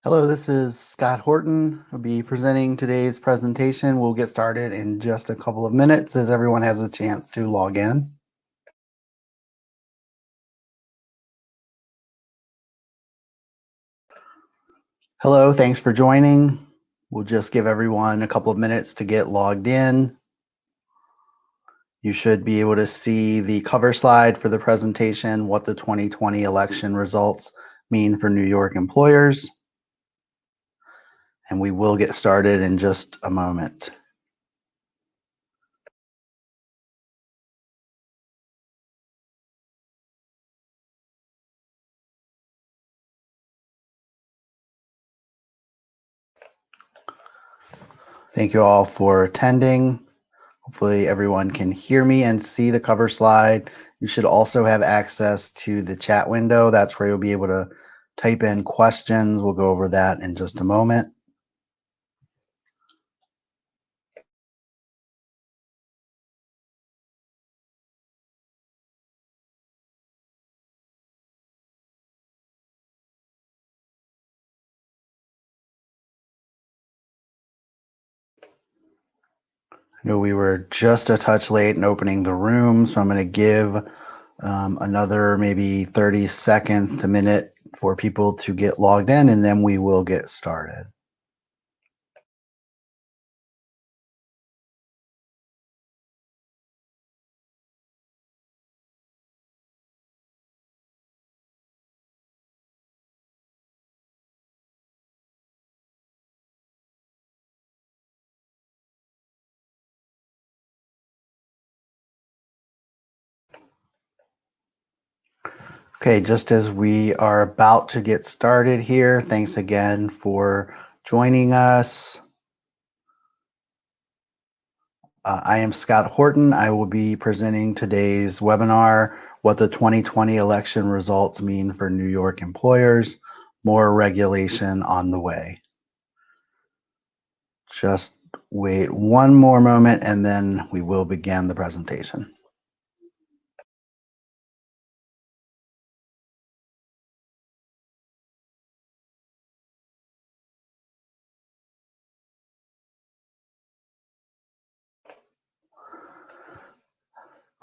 Hello, this is Scott Horton. I'll be presenting today's presentation. We'll get started in just a couple of minutes as everyone has a chance to log in. Hello, thanks for joining. We'll just give everyone a couple of minutes to get logged in. You should be able to see the cover slide for the presentation, what the 2020 election results mean for New York employers. And we will get started in just a moment. Thank you all for attending. Hopefully everyone can hear me and see the cover slide. You should also have access to the chat window. That's where you'll be able to type in questions. We'll go over that in just a moment. I know we were just a touch late in opening the room, so I'm going to give another maybe 30 seconds to minute for people to get logged in, and then we will get started. Okay, just as we are about to get started here, thanks again for joining us. I am Scott Horton. I will be presenting today's webinar, What the 2020 Election Results Mean for New York Employers, More Regulation on the Way. Just wait one more moment and then we will begin the presentation.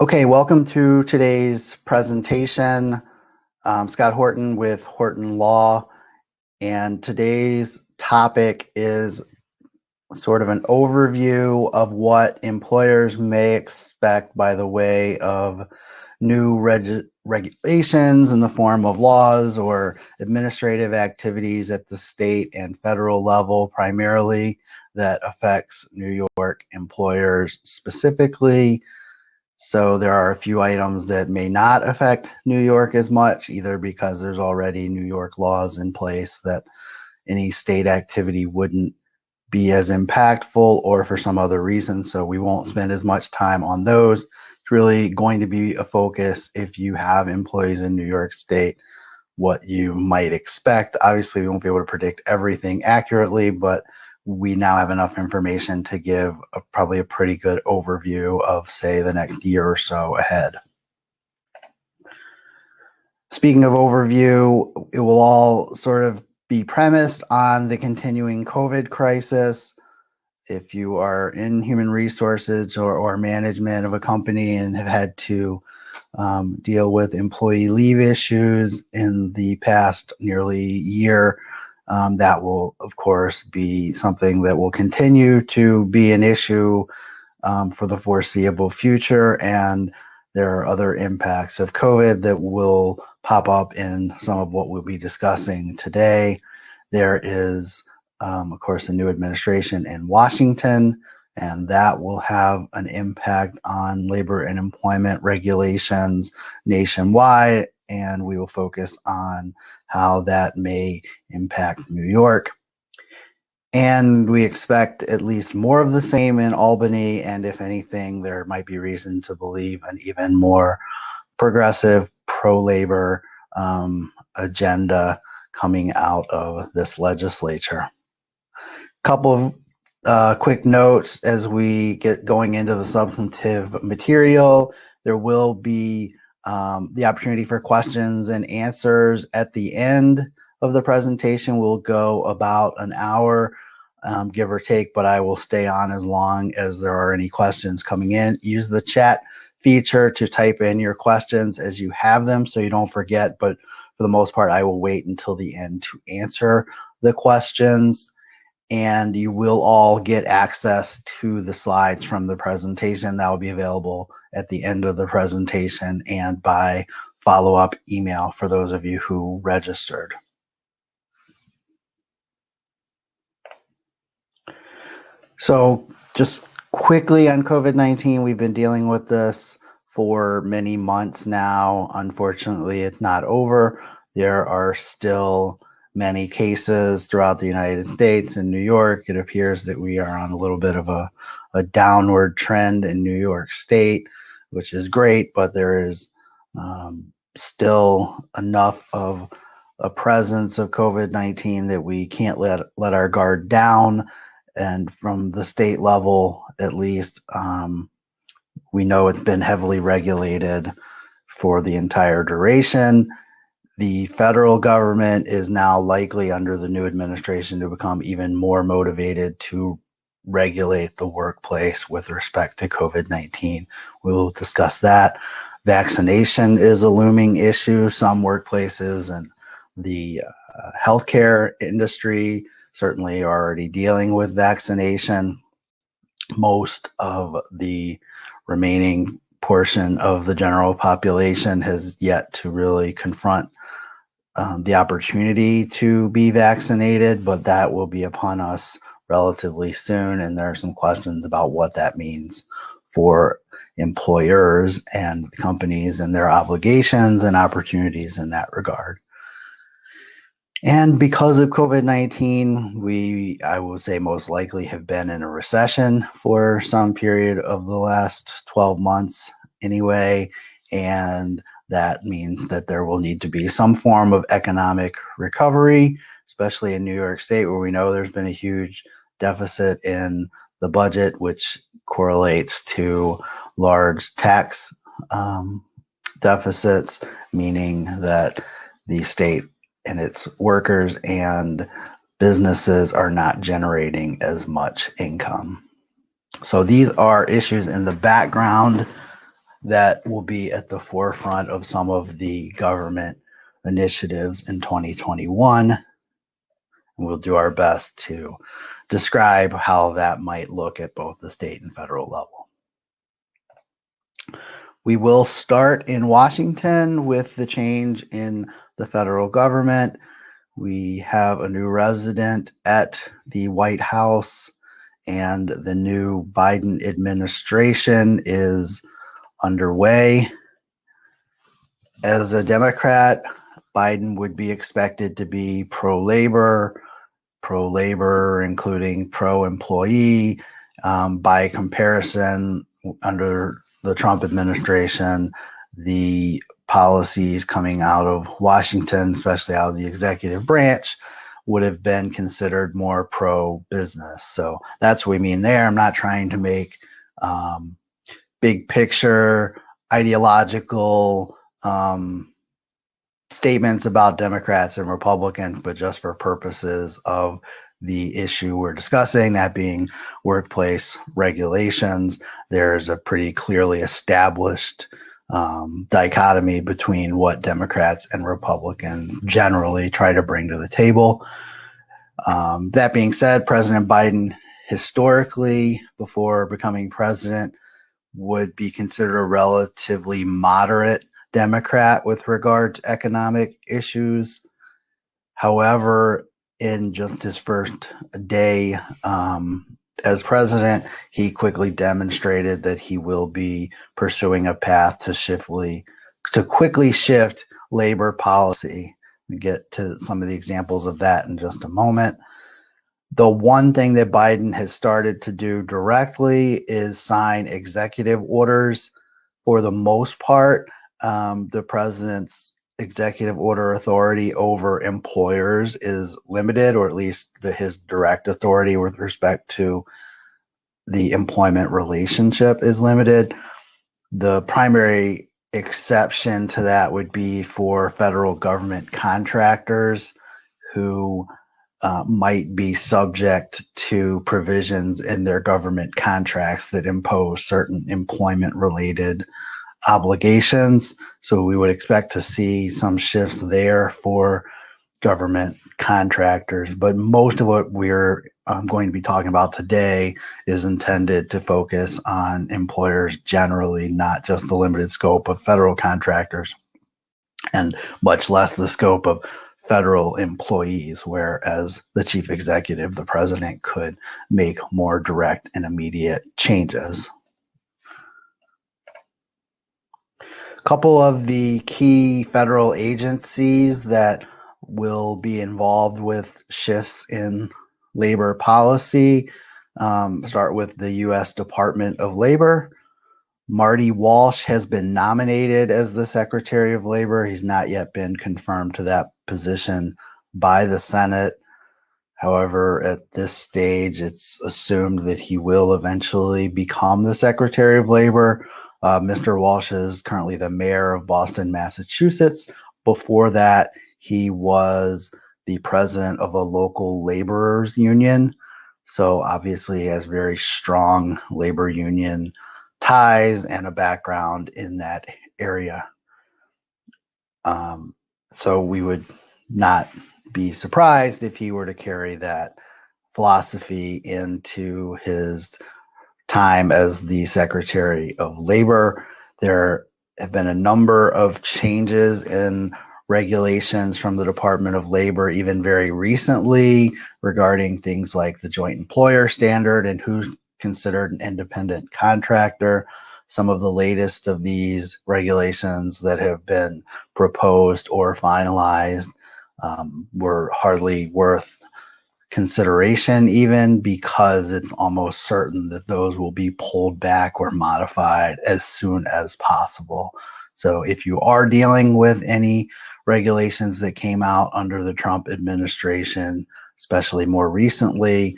Okay, welcome to today's presentation. Scott Horton with Horton Law, and today's topic is sort of an overview of what employers may expect by the way of new regulations in the form of laws or administrative activities at the state and federal level primarily that affects New York employers specifically. So there are a few items that may not affect New York as much, either because there's already New York laws in place that any state activity wouldn't be as impactful, or for some other reason. So we won't spend as much time on those. It's really going to be a focus if you have employees in New York State, what you might expect. Obviously, we won't be able to predict everything accurately, but we now have enough information to give probably a pretty good overview of, say, the next year or so ahead. Speaking of overview, it will all sort of be premised on the continuing COVID crisis. If you are in human resources or management of a company and have had to deal with employee leave issues in the past nearly year, that will, of course, be something that will continue to be an issue for the foreseeable future. And there are other impacts of COVID that will pop up in some of what we'll be discussing today. There is, of course, a new administration in Washington, and that will have an impact on labor and employment regulations nationwide. And we will focus on how that may impact New York. And we expect at least more of the same in Albany. And if anything, there might be reason to believe an even more progressive pro-labor agenda coming out of this legislature. Couple of quick notes as we get going into the substantive material. There will be the opportunity for questions and answers at the end of the presentation will go about an hour, give or take, but I will stay on as long as there are any questions coming in. Use the chat feature to type in your questions as you have them so you don't forget, but for the most part, I will wait until the end to answer the questions. And you will all get access to the slides from the presentation that will be available at the end of the presentation and by follow-up email for those of you who registered. So just quickly on COVID-19, we've been dealing with this for many months now. Unfortunately, it's not over. There are still many cases throughout the United States. In New York, it appears that we are on a little bit of a downward trend in New York State, which is great, but there is still enough of a presence of COVID-19 that we can't let our guard down. And from the state level, at least, we know it's been heavily regulated for the entire duration. The federal government is now likely under the new administration to become even more motivated to regulate the workplace with respect to COVID-19. We will discuss that. Vaccination is a looming issue. Some workplaces and the healthcare industry certainly are already dealing with vaccination. Most of the remaining portion of the general population has yet to really confront the opportunity to be vaccinated, but that will be upon us relatively soon. And there are some questions about what that means for employers and companies and their obligations and opportunities in that regard. And because of COVID-19, I would say most likely have been in a recession for some period of the last 12 months anyway. And that means that there will need to be some form of economic recovery, especially in New York State, where we know there's been a huge deficit in the budget, which correlates to large tax deficits, meaning that the state and its workers and businesses are not generating as much income. So these are issues in the background that will be at the forefront of some of the government initiatives in 2021. And we'll do our best to describe how that might look at both the state and federal level. We will start in Washington with the change in the federal government. We have a new resident at the White House, and the new Biden administration is underway. As a Democrat, Biden would be expected to be pro-labor including pro-employee. By comparison, under the Trump administration, the policies coming out of Washington, especially out of the executive branch, would have been considered more pro-business. So that's what we mean there. I'm not trying to make big picture ideological statements about Democrats and Republicans, but just for purposes of the issue we're discussing, that being workplace regulations, there's a pretty clearly established dichotomy between what Democrats and Republicans generally try to bring to the table. That being said, President Biden historically, before becoming president, would be considered a relatively moderate Democrat with regard to economic issues. However, in just his first day as president, he quickly demonstrated that he will be pursuing a path to quickly shift labor policy. We get to some of the examples of that in just a moment. The one thing that Biden has started to do directly is sign executive orders. For the most part, the president's executive order authority over employers is limited, or at least his direct authority with respect to the employment relationship is limited. The primary exception to that would be for federal government contractors who might be subject to provisions in their government contracts that impose certain employment-related obligations. So we would expect to see some shifts there for government contractors, but most of what we're going to be talking about today is intended to focus on employers generally, not just the limited scope of federal contractors, and much less the scope of federal employees, whereas the chief executive, the president, could make more direct and immediate changes. A couple of the key federal agencies that will be involved with shifts in labor policy start with the U.S. Department of Labor. Marty Walsh has been nominated as the Secretary of Labor. He's not yet been confirmed to that position by the Senate. However, at this stage, it's assumed that he will eventually become the Secretary of Labor. Mr. Walsh is currently the mayor of Boston, Massachusetts. Before that, he was the president of a local laborers union. So obviously he has very strong labor union ties and a background in that area. So we would not be surprised if he were to carry that philosophy into his time as the Secretary of Labor. There have been a number of changes in regulations from the Department of Labor, even very recently, regarding things like the joint employer standard and who's considered an independent contractor. Some of the latest of these regulations that have been proposed or finalized were hardly worth consideration, even because it's almost certain that those will be pulled back or modified as soon as possible. So if you are dealing with any regulations that came out under the Trump administration, especially more recently,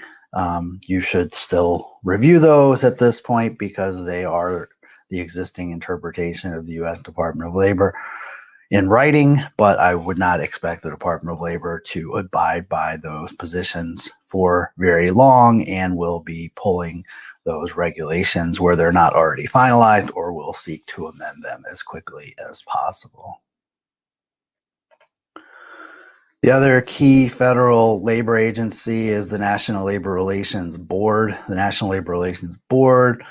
you should still review those at this point because they are the existing interpretation of the U.S. Department of Labor in writing, but I would not expect the Department of Labor to abide by those positions for very long and will be pulling those regulations where they're not already finalized or will seek to amend them as quickly as possible. The other key federal labor agency is the National Labor Relations Board. The National Labor Relations Board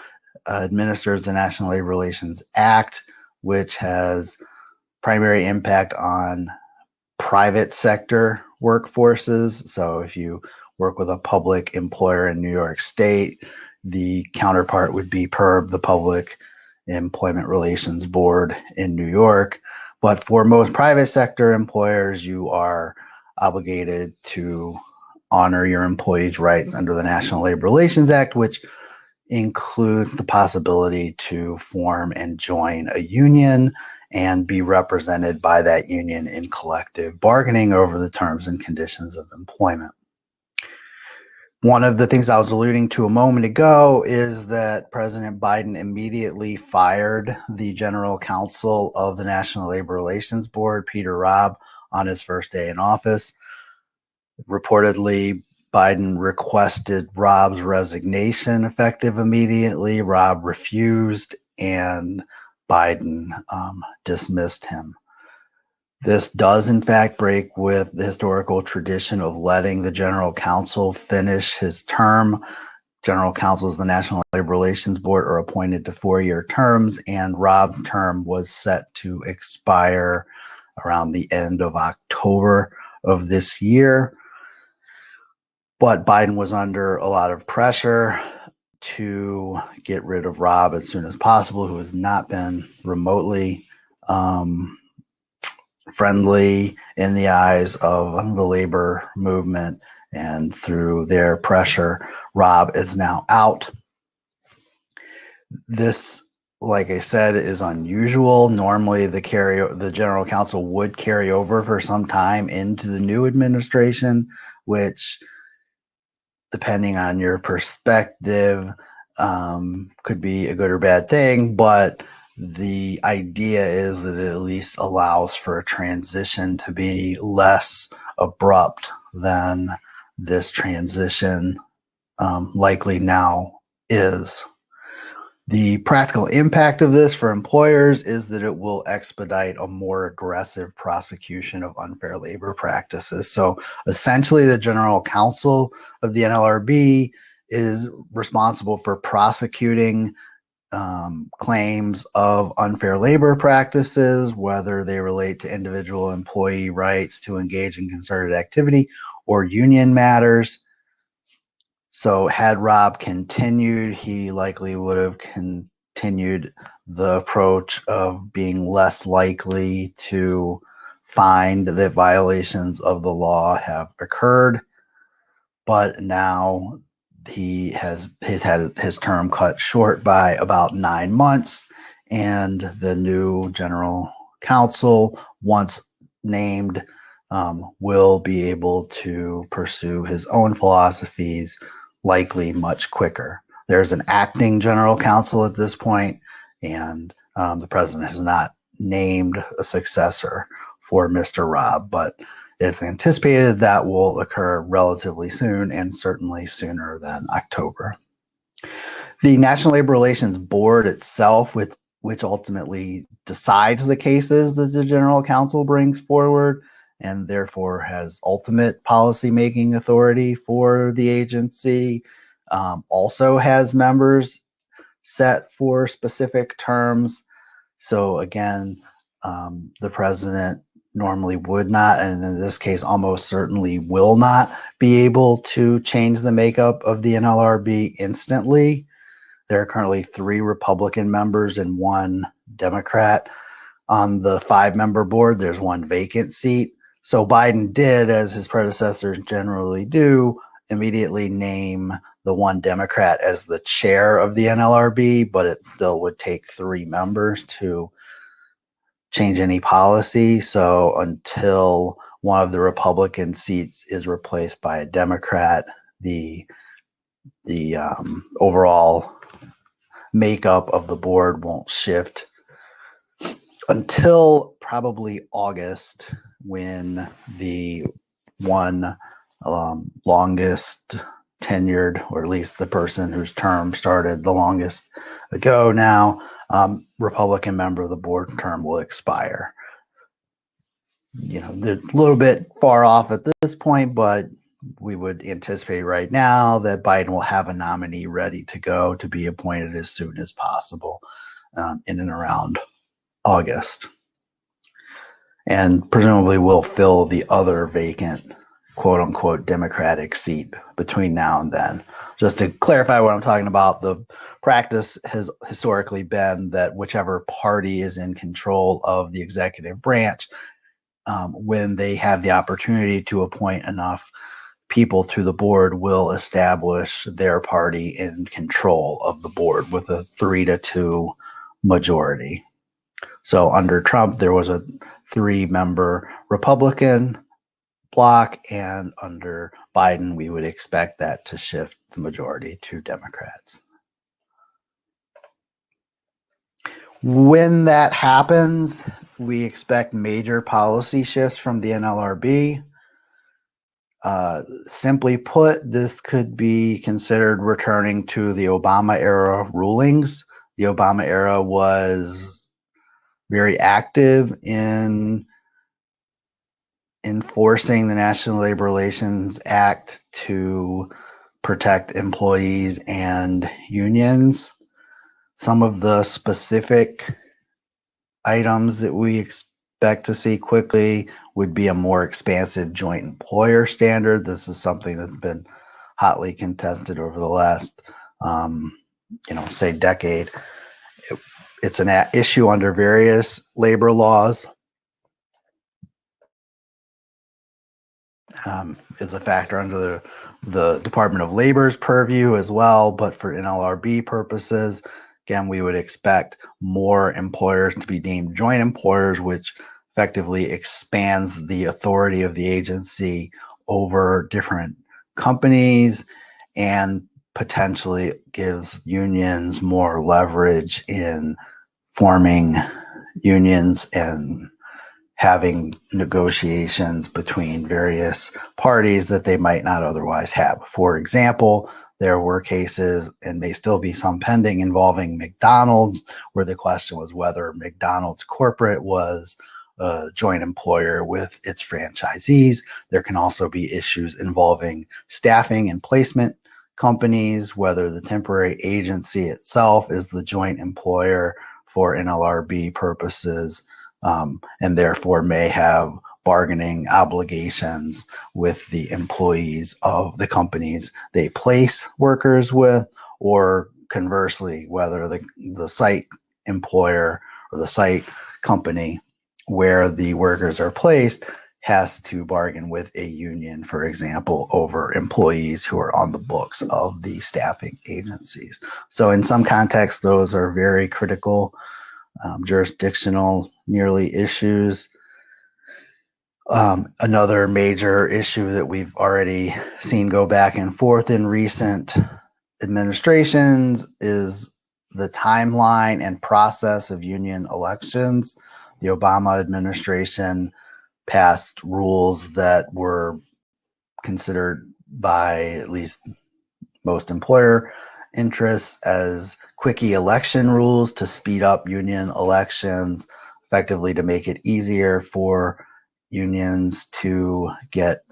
administers the National Labor Relations Act, which has primary impact on private sector workforces. So if you work with a public employer in New York State, the counterpart would be PERB, the Public Employment Relations Board in New York. But for most private sector employers, you are obligated to honor your employees' rights under the National Labor Relations Act, which includes the possibility to form and join a union and be represented by that union in collective bargaining over the terms and conditions of employment. One of the things I was alluding to a moment ago is that President Biden immediately fired the general counsel of the National Labor Relations Board, Peter Robb, on his first day in office. Reportedly, Biden requested Robb's resignation effective immediately. Robb refused, and Biden dismissed him. This does, in fact, break with the historical tradition of letting the general counsel finish his term. General counsels of the National Labor Relations Board are appointed to 4-year terms, and Robb's term was set to expire around the end of October of this year. But Biden was under a lot of pressure to get rid of Robb as soon as possible, who has not been remotely friendly in the eyes of the labor movement. And through their pressure, Robb is now out. This, like I said, is unusual. Normally, the general counsel would carry over for some time into the new administration, which, depending on your perspective, could be a good or bad thing, but the idea is that it at least allows for a transition to be less abrupt than this transition likely now is. The practical impact of this for employers is that it will expedite a more aggressive prosecution of unfair labor practices. So essentially, the general counsel of the NLRB is responsible for prosecuting claims of unfair labor practices, whether they relate to individual employee rights to engage in concerted activity or union matters. So had Rob continued, he likely would have continued the approach of being less likely to find that violations of the law have occurred. But now he has had his term cut short by about 9 months, and the new general counsel, once named, will be able to pursue his own philosophies likely much quicker. There's an acting general counsel at this point, and the president has not named a successor for Mr. Rob, but it's anticipated that will occur relatively soon, and certainly sooner than October. The National Labor Relations Board itself, which ultimately decides the cases that the general counsel brings forward, and therefore has ultimate policy-making authority for the agency, also has members set for specific terms. So again, the president normally would not, and in this case almost certainly will not, be able to change the makeup of the NLRB instantly. There are currently 3 Republican members and 1 Democrat. On the 5-member board, there's 1 vacant seat. So Biden did, as his predecessors generally do, immediately name the 1 Democrat as the chair of the NLRB, but it still would take 3 members to change any policy. So until one of the Republican seats is replaced by a Democrat, the overall makeup of the board won't shift until probably August, when the one longest tenured, or at least the person whose term started the longest ago now, Republican member of the board term will expire. You know, they're a little bit far off at this point, but we would anticipate right now that Biden will have a nominee ready to go to be appointed as soon as possible, in and around August, and presumably will fill the other vacant quote unquote Democratic seat between now and then. Just to clarify what I'm talking about, the practice has historically been that whichever party is in control of the executive branch, when they have the opportunity to appoint enough people to the board, will establish their party in control of the board with a 3-2 majority. So under Trump, there was a 3-member Republican bloc, and under Biden, we would expect that to shift the majority to Democrats. When that happens, we expect major policy shifts from the NLRB. Simply put, this could be considered returning to the Obama era rulings. The Obama era was very active in enforcing the National Labor Relations Act to protect employees and unions. Some of the specific items that we expect to see quickly would be a more expansive joint employer standard. This is something that's been hotly contested over the last, say, decade. It's an issue under various labor laws. Is a factor under the Department of Labor's purview as well, but for NLRB purposes, again, we would expect more employers to be deemed joint employers, which effectively expands the authority of the agency over different companies and potentially gives unions more leverage in forming unions and having negotiations between various parties that they might not otherwise have. For example, there were cases, and may still be some pending, involving McDonald's, where the question was whether McDonald's corporate was a joint employer with its franchisees. There can also be issues involving staffing and placement companies, whether the temporary agency itself is the joint employer for NLRB purposes, and therefore may have bargaining obligations with the employees of the companies they place workers with, or conversely, whether the site employer or the site company where the workers are placed has to bargain with a union, for example, over employees who are on the books of the staffing agencies. So in some contexts, those are very critical jurisdictional nearly issues. Another major issue that we've already seen go back and forth in recent administrations is the timeline and process of union elections. The Obama administration passed rules that were considered by at least most employer interests as quickie election rules to speed up union elections, effectively to make it easier for unions to get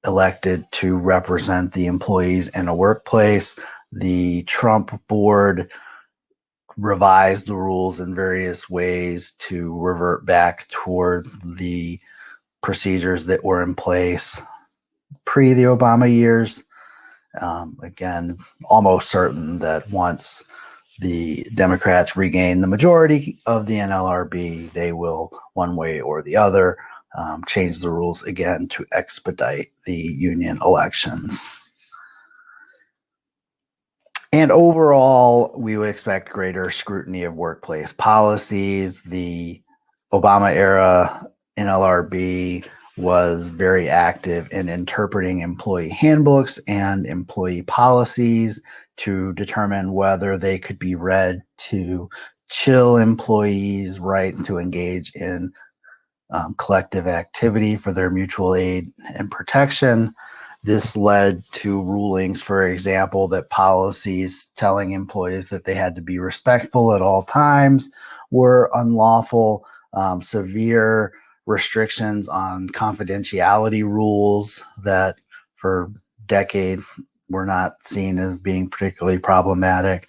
elected to represent the employees in a workplace. The Trump board revised the rules in various ways to revert back toward the procedures that were in place pre the Obama years. Again, almost certain that once the Democrats regain the majority of the NLRB, they will, one way or the other, change the rules again to expedite the union elections. And overall, we would expect greater scrutiny of workplace policies. The Obama era NLRB was very active in interpreting employee handbooks and employee policies to determine whether they could be read to chill employees' right to engage in collective activity for their mutual aid and protection. This led to rulings, for example, that policies telling employees that they had to be respectful at all times were unlawful. Severe restrictions on confidentiality rules that for decades were not seen as being particularly problematic.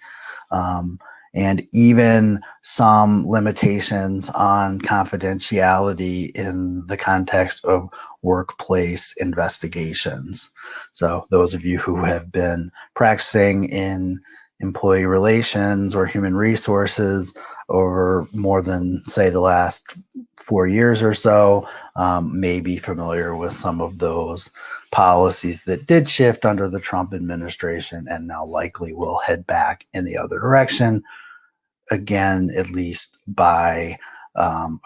And even some limitations on confidentiality in the context of workplace investigations. So those of you who have been practicing in employee relations or human resources over more than, say, the last 4 years or so, may be familiar with some of those policies that did shift under the Trump administration and now likely will head back in the other direction. Again, at least by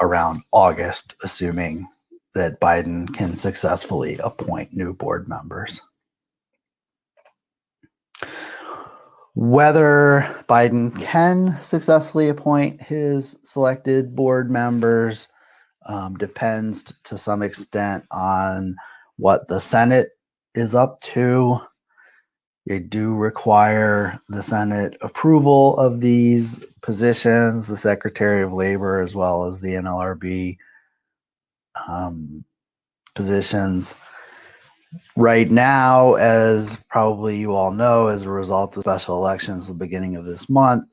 around August, assuming that Biden can successfully appoint new board members. Whether Biden can successfully appoint his selected board members depends to some extent on what the Senate is up to. They do require the Senate approval of these positions, the Secretary of Labor as well as the NLRB positions. Right now, as probably you all know, as a result of special elections at the beginning of this month,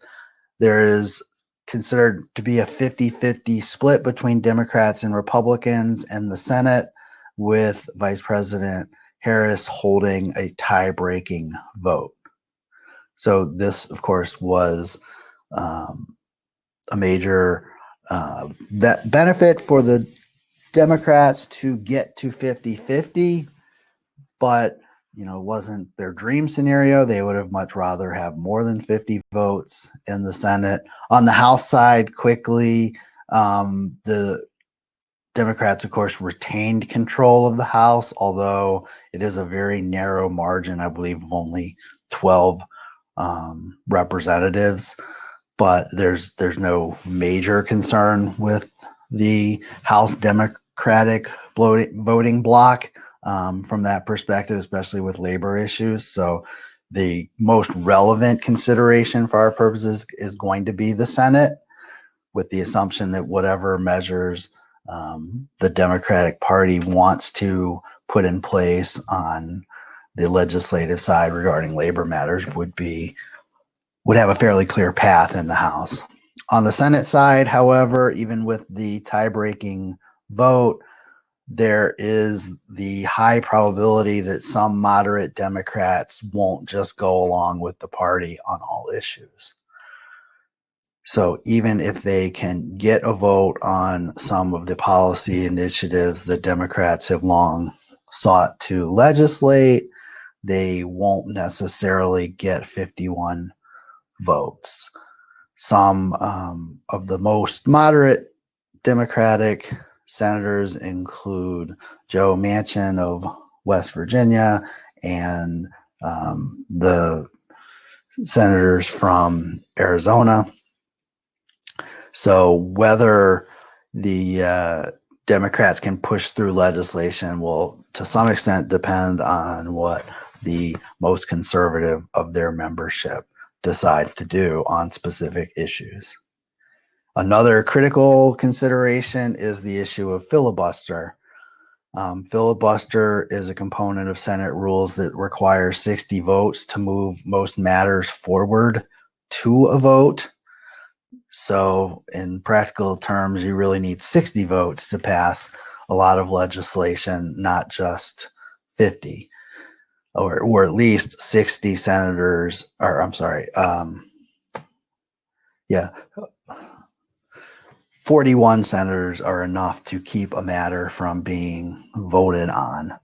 there is considered to be a 50-50 split between Democrats and Republicans in the Senate, with Vice President Harris holding a tie-breaking vote. So this, of course, was a major benefit for the Democrats to get to 50-50, but it wasn't their dream scenario. They would have much rather have more than 50 votes in the Senate. On the House side, quickly, the Democrats, of course, retained control of the House, although it is a very narrow margin, I believe, of only 12 representatives. But there's no major concern with the House Democratic voting bloc from that perspective, especially with labor issues. So the most relevant consideration for our purposes is going to be the Senate, with the assumption that whatever measures the Democratic Party wants to put in place on the legislative side regarding labor matters would have a fairly clear path in the House. On the Senate side, however, even with the tie-breaking vote, there is the high probability that some moderate Democrats won't just go along with the party on all issues. So even if they can get a vote on some of the policy initiatives that Democrats have long sought to legislate, they won't necessarily get 51 votes. Some of the most moderate Democratic senators include Joe Manchin of West Virginia and the senators from Arizona. So whether the Democrats can push through legislation will, to some extent, depend on what the most conservative of their membership decide to do on specific issues. Another critical consideration is the issue of filibuster. Filibuster is a component of Senate rules that require 60 votes to move most matters forward to a vote. So in practical terms, you really need 60 votes to pass a lot of legislation, not just 50, or at least 60 senators, or I'm sorry, 41 senators are enough to keep a matter from being voted on.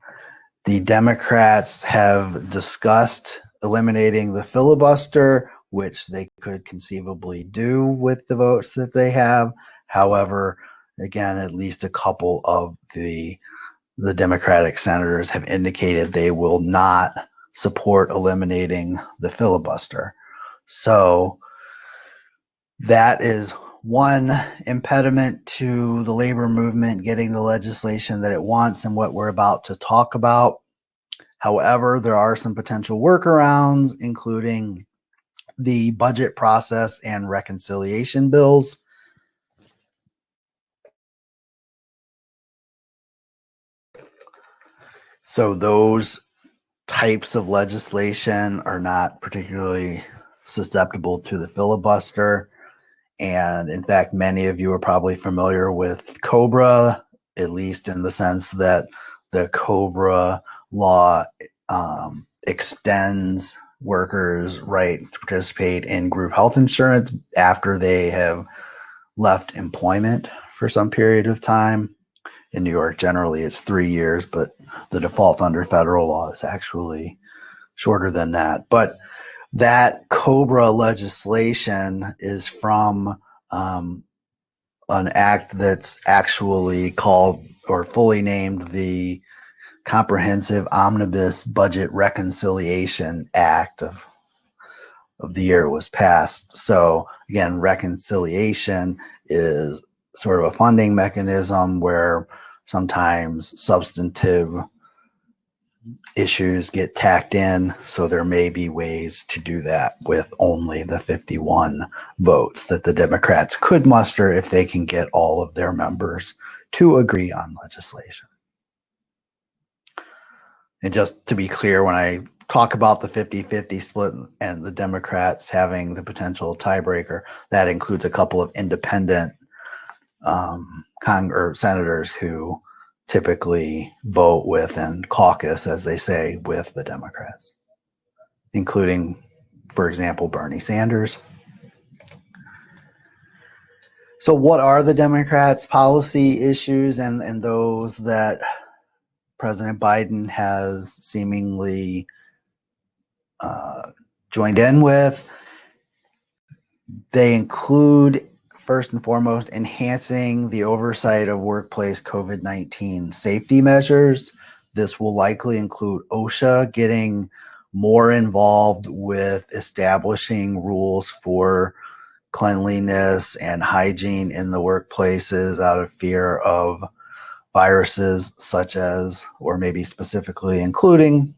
The Democrats have discussed eliminating the filibuster, which they could conceivably do with the votes that they have. However, again, at least a couple of the Democratic senators have indicated they will not support eliminating the filibuster. So that is one impediment to the labor movement getting the legislation that it wants and what we're about to talk about. However, there are some potential workarounds, including the budget process and reconciliation bills. So those types of legislation are not particularly susceptible to the filibuster. And in fact, many of you are probably familiar with COBRA, at least in the sense that the COBRA law extends workers' right to participate in group health insurance after they have left employment for some period of time. In New York, generally it's 3 years, but the default under federal law is actually shorter than that. But that COBRA legislation is from an act that's actually called, or fully named, the Comprehensive Omnibus Budget Reconciliation Act of the year it was passed. So again, reconciliation is sort of a funding mechanism where sometimes substantive issues get tacked in. So there may be ways to do that with only the 51 votes that the Democrats could muster if they can get all of their members to agree on legislation. And just to be clear, when I talk about the 50-50 split and the Democrats having the potential tiebreaker, that includes a couple of independent senators who typically vote with and caucus, as they say, with the Democrats, including, for example, Bernie Sanders. So what are the Democrats' policy issues and those that President Biden has seemingly joined in with? They include, first and foremost, enhancing the oversight of workplace COVID-19 safety measures. This will likely include OSHA getting more involved with establishing rules for cleanliness and hygiene in the workplaces out of fear of viruses such as, or maybe specifically including,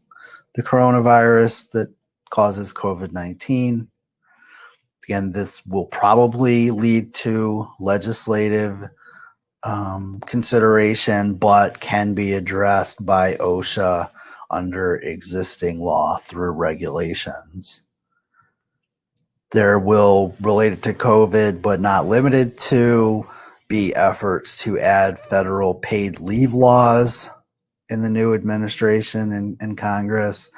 the coronavirus that causes COVID-19. Again, this will probably lead to legislative consideration, but can be addressed by OSHA under existing law through regulations. There will, related to COVID, but not limited to, be efforts to add federal paid leave laws in the new administration and Congress.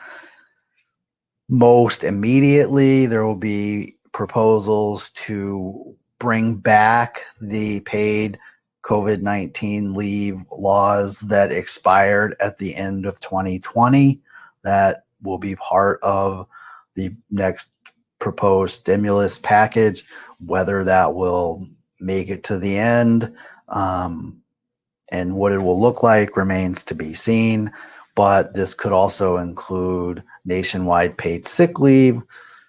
Most immediately, there will be proposals to bring back the paid COVID-19 leave laws that expired at the end of 2020. That will be part of the next proposed stimulus package. Whether that will make it to the end and what it will look like remains to be seen. But this could also include nationwide paid sick leave,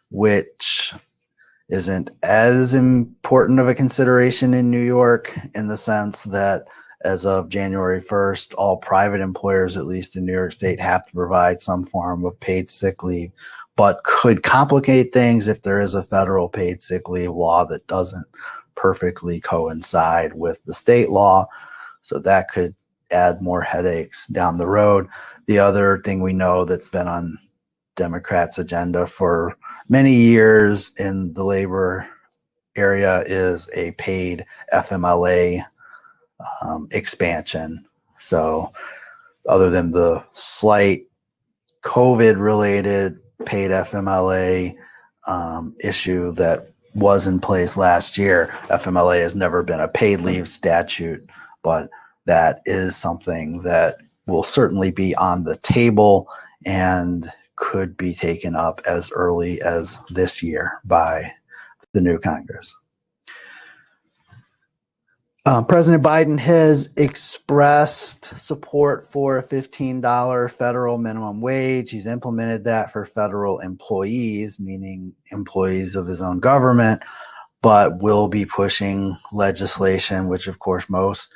which isn't as important of a consideration in New York, in the sense that as of January 1st, all private employers, at least in New York State, have to provide some form of paid sick leave, but could complicate things if there is a federal paid sick leave law that doesn't perfectly coincide with the state law. So that could add more headaches down the road. The other thing we know that's been on Democrats' agenda for many years in the labor area is a paid FMLA expansion. So other than the slight COVID-related paid FMLA issue that was in place last year, FMLA has never been a paid leave statute, but that is something that will certainly be on the table and could be taken up as early as this year by the new Congress. President Biden has expressed support for a $15 federal minimum wage. He's implemented that for federal employees, meaning employees of his own government, but will be pushing legislation, which of course most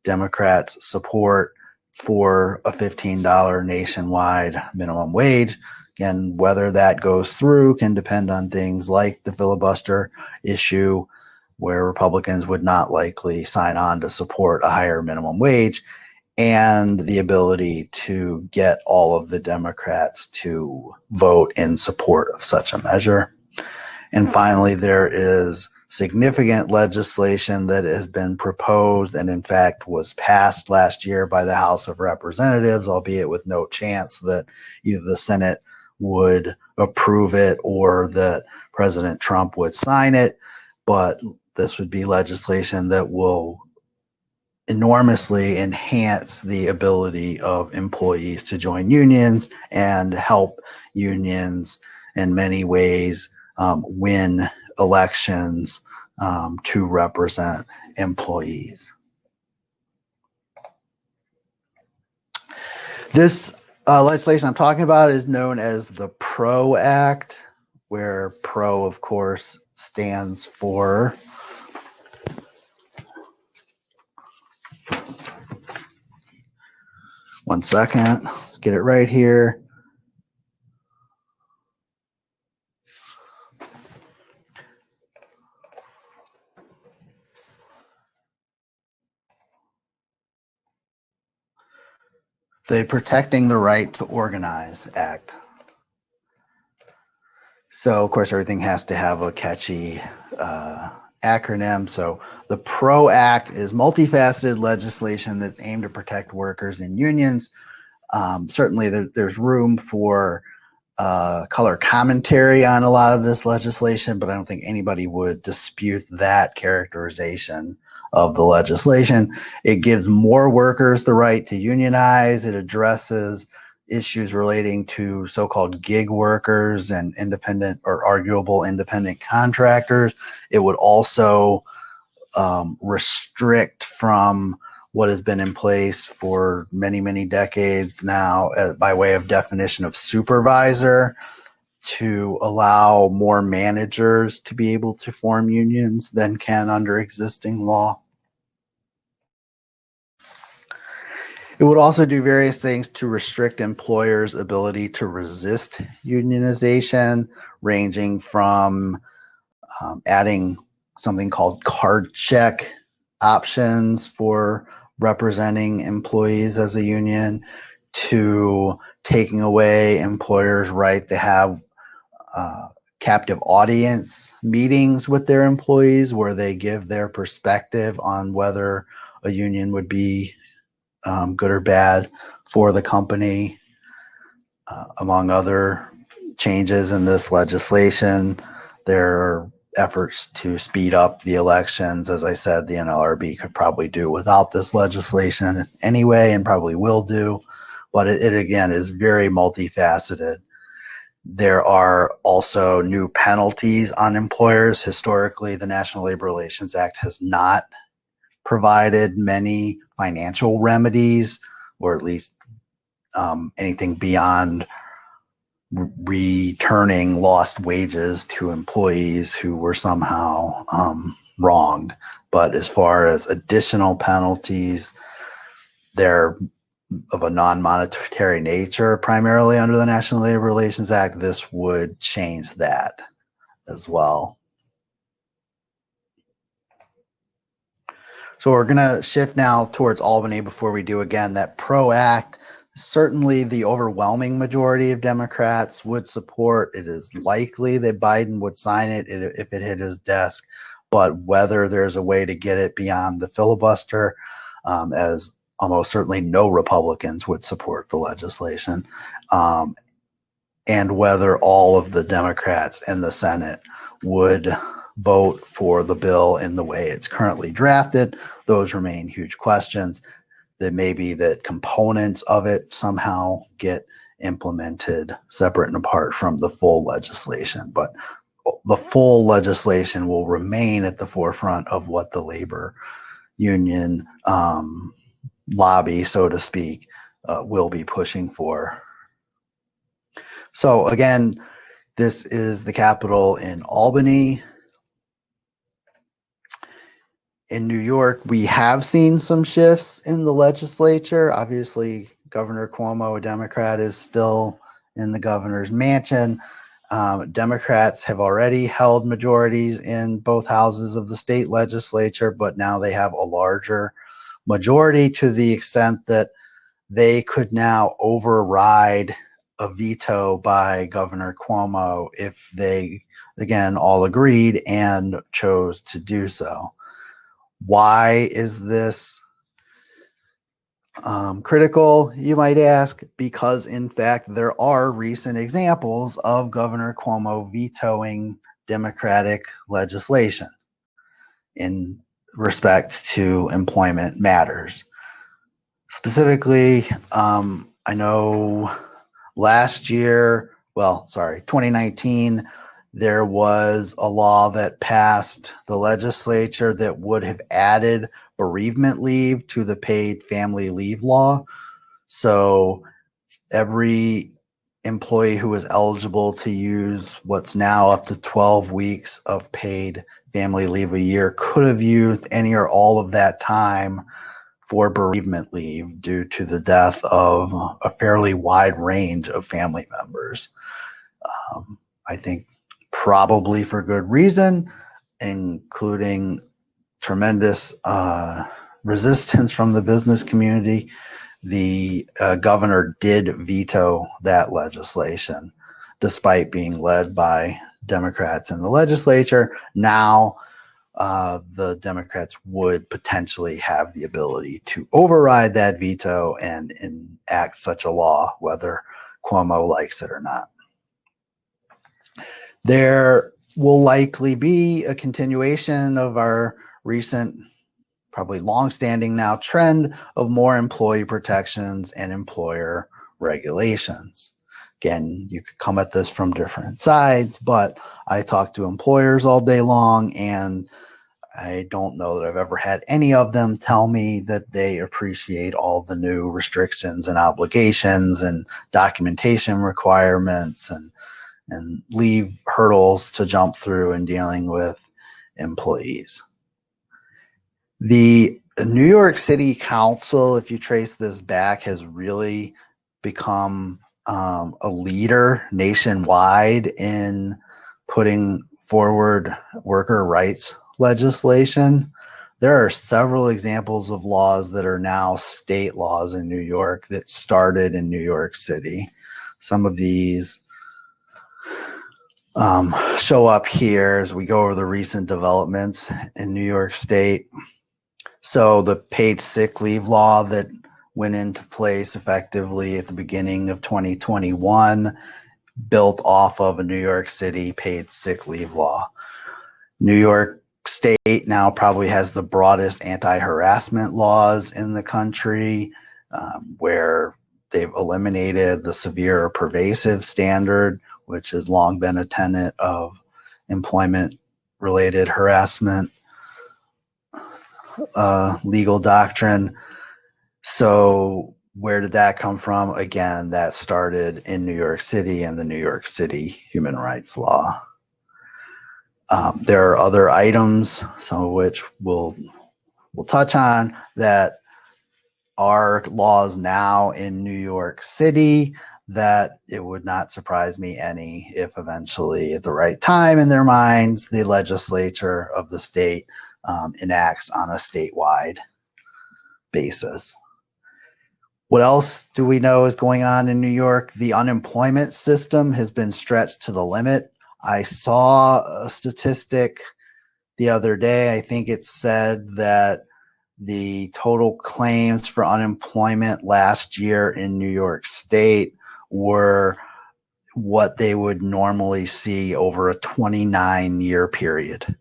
Democrats support, for a $15 nationwide minimum wage. Again, whether that goes through can depend on things like the filibuster issue, where Republicans would not likely sign on to support a higher minimum wage, and the ability to get all of the Democrats to vote in support of such a measure. And finally, there is significant legislation that has been proposed and in fact was passed last year by the House of Representatives, albeit with no chance that either the Senate would approve it or that President Trump would sign it. But this would be legislation that will enormously enhance the ability of employees to join unions and help unions in many ways win elections to represent employees. This legislation I'm talking about is known as the PRO Act, where PRO, of course, stands for one second, let's get it right here. The Protecting the Right to Organize Act. So, of course, everything has to have a catchy acronym. So the PRO Act is multifaceted legislation that's aimed to protect workers and unions. Certainly there's room for color commentary on a lot of this legislation, but I don't think anybody would dispute that characterization of the legislation. It gives more workers the right to unionize. It addresses issues relating to so-called gig workers and independent or arguable independent contractors. It would also restrict from what has been in place for many, many decades now by way of definition of supervisor, to allow more managers to be able to form unions than can under existing law. It would also do various things to restrict employers' ability to resist unionization, ranging from adding something called card check options for representing employees as a union, to taking away employers' right to have captive audience meetings with their employees where they give their perspective on whether a union would be good or bad for the company, among other changes in this legislation. There are efforts to speed up the elections. As I said, the NLRB could probably do without this legislation anyway, and probably will do, but it again is very multifaceted. There are also new penalties on employers. Historically, the National Labor Relations Act has not provided many financial remedies, or at least anything beyond returning lost wages to employees who were somehow wronged. But as far as additional penalties, they're of a non-monetary nature, primarily under the National Labor Relations Act. This would change that as well. So we're going to shift now towards Albany. Before we do, again, that PRO Act, certainly the overwhelming majority of Democrats would support. It is likely that Biden would sign it if it hit his desk, but whether there's a way to get it beyond the filibuster, as almost certainly no Republicans would support the legislation, and whether all of the Democrats in the Senate would vote for the bill in the way it's currently drafted, those remain huge questions. That maybe that components of it somehow get implemented separate and apart from the full legislation, but the full legislation will remain at the forefront of what the labor union lobby, so to speak, will be pushing for. So again, this is the Capitol in Albany. In New York, we have seen some shifts in the legislature. Obviously, Governor Cuomo, a Democrat, is still in the governor's mansion. Democrats have already held majorities in both houses of the state legislature, but now they have a larger majority, to the extent that they could now override a veto by Governor Cuomo if they, again, all agreed and chose to do so. Why is this critical, you might ask? Because, in fact, there are recent examples of Governor Cuomo vetoing Democratic legislation in respect to employment matters. Specifically, I know last year, 2019, there was a law that passed the legislature that would have added bereavement leave to the paid family leave law. So every employee who was eligible to use what's now up to 12 weeks of paid family leave a year could have used any or all of that time for bereavement leave due to the death of a fairly wide range of family members. I think probably for good reason, including tremendous resistance from the business community. The governor did veto that legislation, despite being led by Democrats in the legislature. Now, the Democrats would potentially have the ability to override that veto and enact such a law, whether Cuomo likes it or not. There will likely be a continuation of our recent, probably long-standing now, trend of more employee protections and employer regulations. Again, you could come at this from different sides, but I talk to employers all day long, and I don't know that I've ever had any of them tell me that they appreciate all the new restrictions and obligations and documentation requirements and and leave hurdles to jump through in dealing with employees. The New York City Council, if you trace this back, has really become a leader nationwide in putting forward worker rights legislation. There are several examples of laws that are now state laws in New York that started in New York City. Some of these show up here as we go over the recent developments in New York State. So the paid sick leave law that went into place effectively at the beginning of 2021 built off of a New York City paid sick leave law. New York State now probably has the broadest anti-harassment laws in the country, where they've eliminated the severe or pervasive standard, which has long been a tenet of employment-related harassment legal doctrine. So where did that come from? Again, that started in New York City and the New York City human rights law. There are other items, some of which we'll touch on, that are laws now in New York City that it would not surprise me any if eventually at the right time in their minds, the legislature of the state enacts on a statewide basis. What else do we know is going on in New York? The unemployment system has been stretched to the limit. I saw a statistic the other day. I think it said that the total claims for unemployment last year in New York State were what they would normally see over a 29-year period.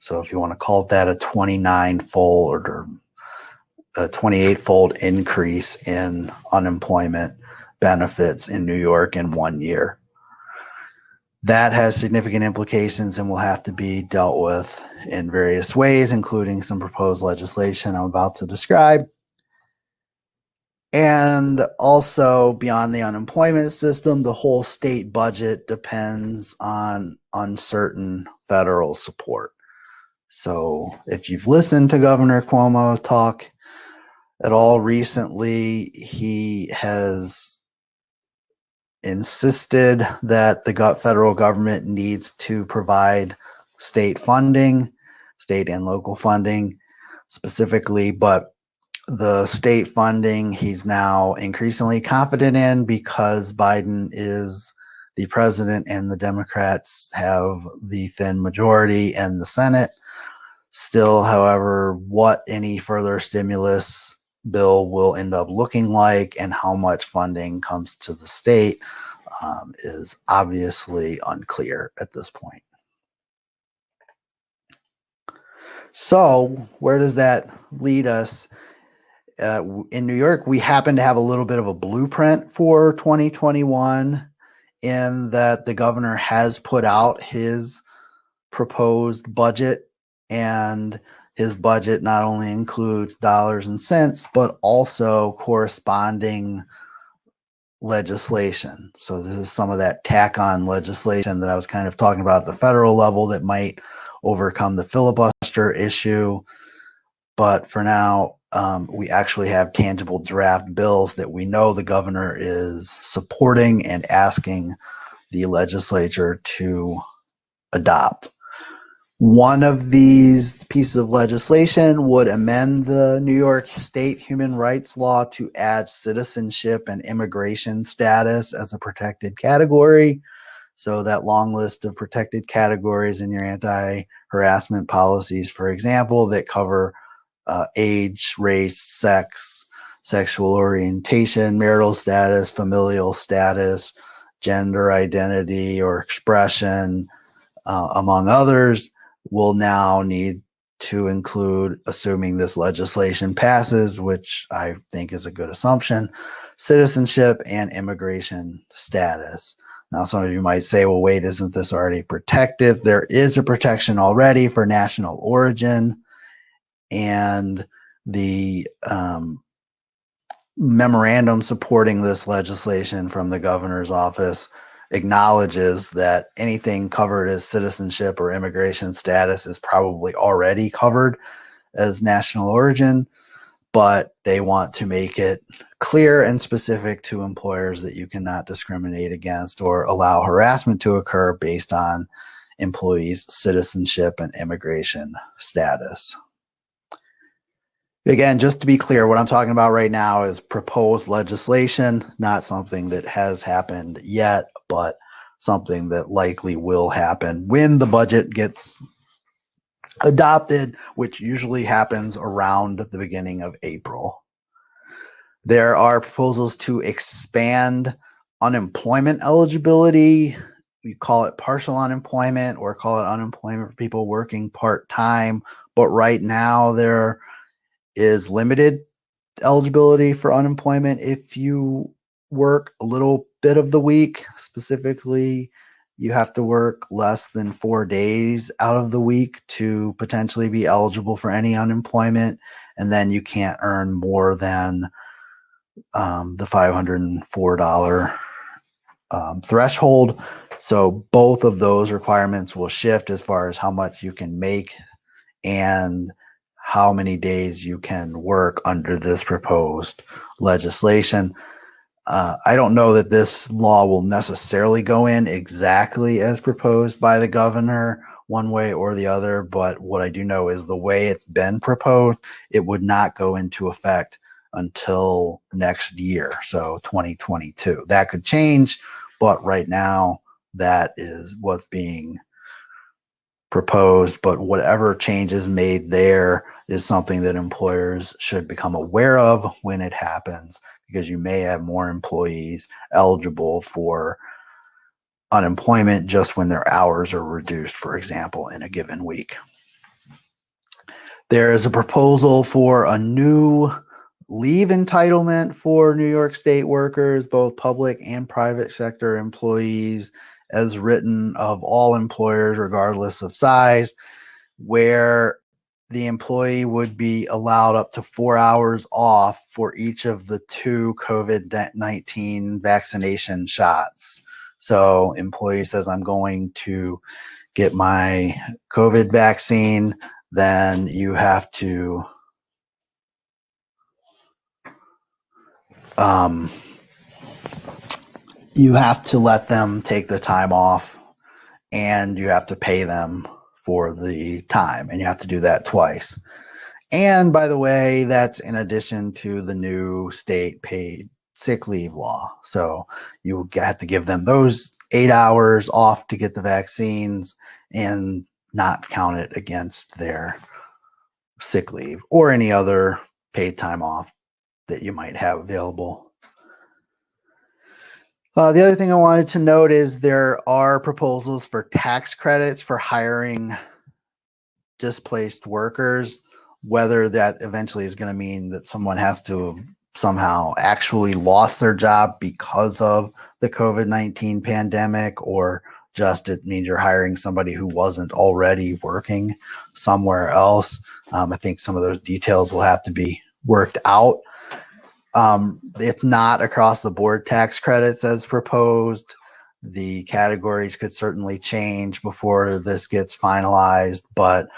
So if you want to call that a 29-fold or a 28-fold increase in unemployment benefits in New York in 1 year. That has significant implications and will have to be dealt with in various ways, including some proposed legislation I'm about to describe. And also, beyond the unemployment system, the whole state budget depends on uncertain federal support. So if you've listened to Governor Cuomo talk at all recently, he has insisted that the federal government needs to provide state funding, state and local funding specifically, but the state funding he's now increasingly confident in because Biden is the president and the Democrats have the thin majority in the Senate. Still, however, what any further stimulus bill will end up looking like and how much funding comes to the state is obviously unclear at this point. So where does that lead us? In New York, we happen to have a little bit of a blueprint for 2021 in that the governor has put out his proposed budget, and his budget not only includes dollars and cents, but also corresponding legislation. So this is some of that tack-on legislation that I was kind of talking about at the federal level that might overcome the filibuster issue. But for now, we actually have tangible draft bills that we know the governor is supporting and asking the legislature to adopt. One of these pieces of legislation would amend the New York State human rights law to add citizenship and immigration status as a protected category. So that long list of protected categories in your anti-harassment policies, for example, that cover age, race, sex, sexual orientation, marital status, familial status, gender identity or expression, among others, will now need to include, assuming this legislation passes, which I think is a good assumption, citizenship and immigration status. Now, some of you might say, well, wait, isn't this already protected? There is a protection already for national origin, and the memorandum supporting this legislation from the governor's office acknowledges that anything covered as citizenship or immigration status is probably already covered as national origin, but they want to make it clear and specific to employers that you cannot discriminate against or allow harassment to occur based on employees' citizenship and immigration status. Again, just to be clear, what I'm talking about right now is proposed legislation, not something that has happened yet, but something that likely will happen when the budget gets adopted, which usually happens around the beginning of April. There are proposals to expand unemployment eligibility. We call it partial unemployment or call it unemployment for people working part-time, but right now there is limited eligibility for unemployment if you work a little bit of the week. Specifically, you have to work less than 4 days out of the week to potentially be eligible for any unemployment, and then you can't earn more than the $504 threshold. So both of those requirements will shift as far as how much you can make and how many days you can work under this proposed legislation. I don't know that this law will necessarily go in exactly as proposed by the governor one way or the other, but what I do know is the way it's been proposed, it would not go into effect until next year, so 2022. That could change, but right now that is what's being proposed, but whatever changes made there is something that employers should become aware of when it happens, because you may have more employees eligible for unemployment just when their hours are reduced, for example, in a given week. There is a proposal for a new leave entitlement for New York State workers, both public and private sector employees, as written, of all employers, regardless of size, where the employee would be allowed up to 4 hours off for each of the 2 COVID-19 vaccination shots. So employee says, I'm going to get my COVID vaccine, then you have to let them take the time off, and you have to pay them for the time, and you have to do that twice. And by the way, that's in addition to the new state paid sick leave law. So you have to give them those 8 hours off to get the vaccines and not count it against their sick leave or any other paid time off that you might have available. The other thing I wanted to note is there are proposals for tax credits for hiring displaced workers. Whether that eventually is going to mean that someone has to somehow actually lost their job because of the COVID-19 pandemic, or just it means you're hiring somebody who wasn't already working somewhere else. I think some of those details will have to be worked out. If not across the board tax credits as proposed, the categories could certainly change before this gets finalized, but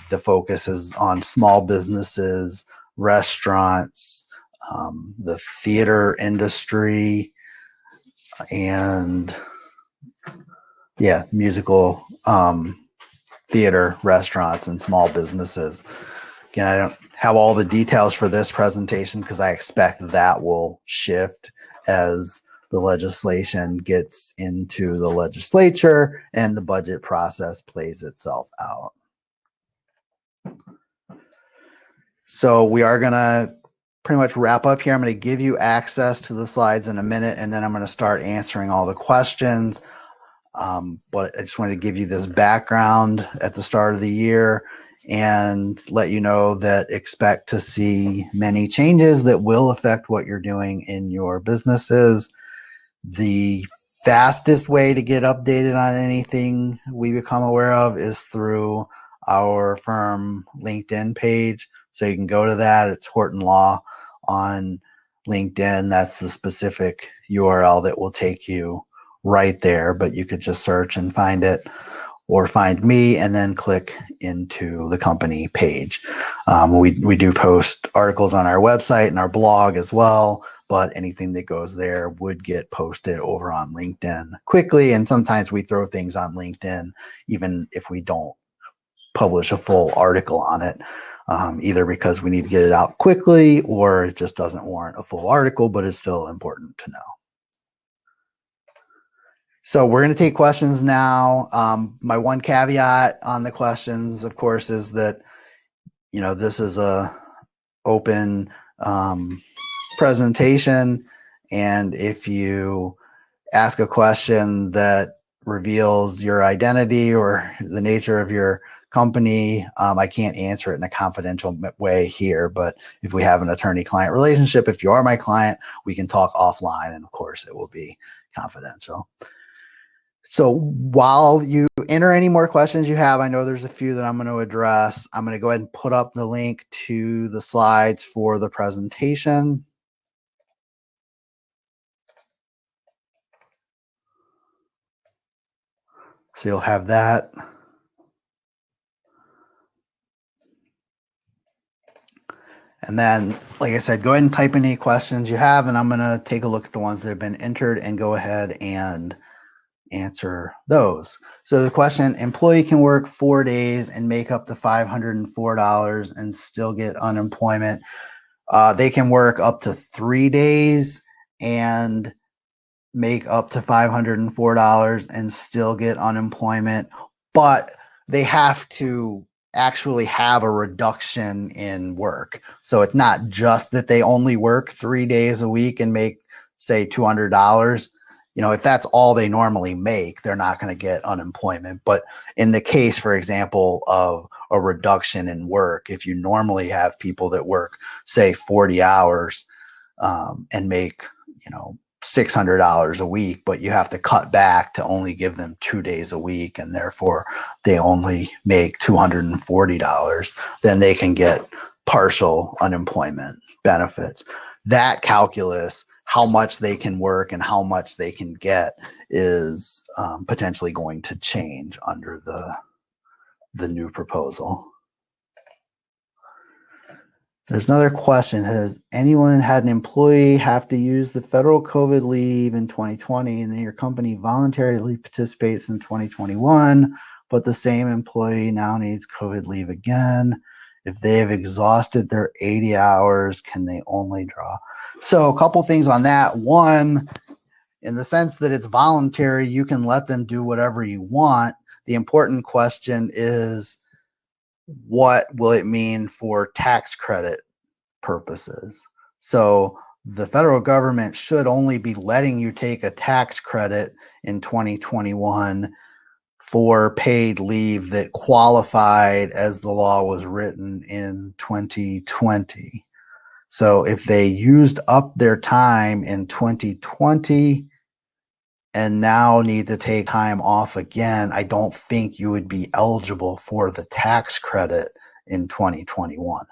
the focus is on small businesses, restaurants, the theater industry, and musical theater, restaurants, and small businesses. Again, I don't have all the details for this presentation because I expect that will shift as the legislation gets into the legislature and the budget process plays itself out. So we are going to pretty much wrap up here. I'm going to give you access to the slides in a minute, and then I'm going to start answering all the questions. But I just wanted to give you this background at the start of the year and let you know that expect to see many changes that will affect what you're doing in your businesses. The fastest way to get updated on anything we become aware of is through our firm LinkedIn page. So you can go to that. It's Horton Law on LinkedIn. That's the specific URL that will take you right there, but you could just search and find it, or find me and then click into the company page. We do post articles on our website and our blog as well, but anything that goes there would get posted over on LinkedIn quickly. And sometimes we throw things on LinkedIn, even if we don't publish a full article on it, either because we need to get it out quickly or it just doesn't warrant a full article, but it's still important to know. So we're going to take questions now. My one caveat on the questions, of course, is that, this is a open presentation. And if you ask a question that reveals your identity or the nature of your company, I can't answer it in a confidential way here. But if we have an attorney-client relationship, if you are my client, we can talk offline. And of course, it will be confidential. So while you enter any more questions you have, I know there's a few that I'm going to address. I'm going to go ahead and put up the link to the slides for the presentation. So you'll have that. And then, like I said, go ahead and type in any questions you have, and I'm going to take a look at the ones that have been entered and go ahead and answer those. So the question, employee can work 4 days and make up to $504 and still get unemployment. They can work up to 3 days and make up to $504 and still get unemployment, but they have to actually have a reduction in work. So it's not just that they only work 3 days a week and make, say, $200. If that's all they normally make, they're not going to get unemployment. But in the case, for example, of a reduction in work, if you normally have people that work, say, 40 hours and make, $600 a week, but you have to cut back to only give them 2 days a week, and therefore they only make $240, then they can get partial unemployment benefits. That calculus, how much they can work and how much they can get, is potentially going to change under the new proposal. There's another question. Has anyone had an employee have to use the federal COVID leave in 2020 and then your company voluntarily participates in 2021, but the same employee now needs COVID leave again? If they have exhausted their 80 hours, can they only draw? So a couple things on that. One, in the sense that it's voluntary, you can let them do whatever you want. The important question is, what will it mean for tax credit purposes? So the federal government should only be letting you take a tax credit in 2021 for paid leave that qualified as the law was written in 2020. So if they used up their time in 2020 and now need to take time off again, I don't think you would be eligible for the tax credit in 2021.